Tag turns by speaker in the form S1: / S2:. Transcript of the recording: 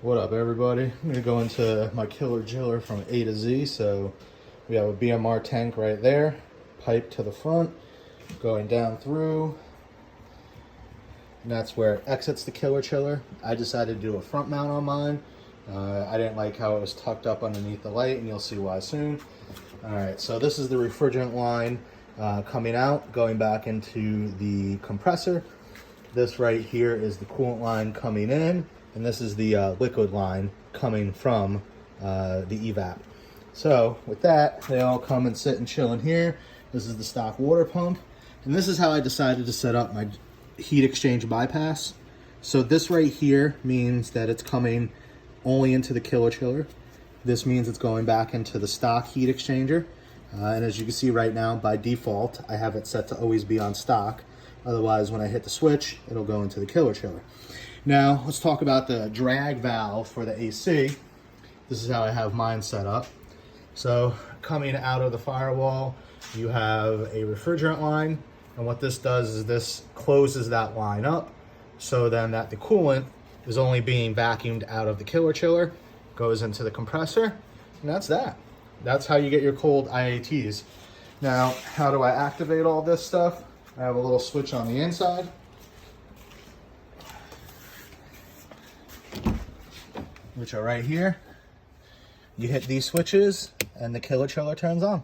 S1: What up, everybody? I'm gonna go into my killer chiller from A to Z. So we have a BMR tank right there, pipe to the front, going down through, and that's where it exits the killer chiller. I decided to do a front mount on mine. I didn't like how it was tucked up underneath the light, and you'll see why soon. All right, so this is the refrigerant line coming out, going back into the compressor. This right here is the coolant line coming in, and this is the liquid line coming from the evap. So with that, they all come and sit and chill in here. This is the stock water pump, and this is how I decided to set up my heat exchange bypass. So this right here means that it's coming only into the killer chiller. This means it's going back into the stock heat exchanger. And as you can see right now, by default, I have it set to always be on stock. Otherwise, when I hit the switch, it'll go into the killer chiller. Now, let's talk about the drag valve for the AC. This is how I have mine set up. So coming out of the firewall, you have a refrigerant line. And what this does is this closes that line up so then that the coolant is only being vacuumed out of the killer chiller, goes into the compressor, and that's that. That's how you get your cold IATs. Now, how do I activate all this stuff? I have a little switch on the inside. Which are right here. You hit these switches and the killer chiller turns on.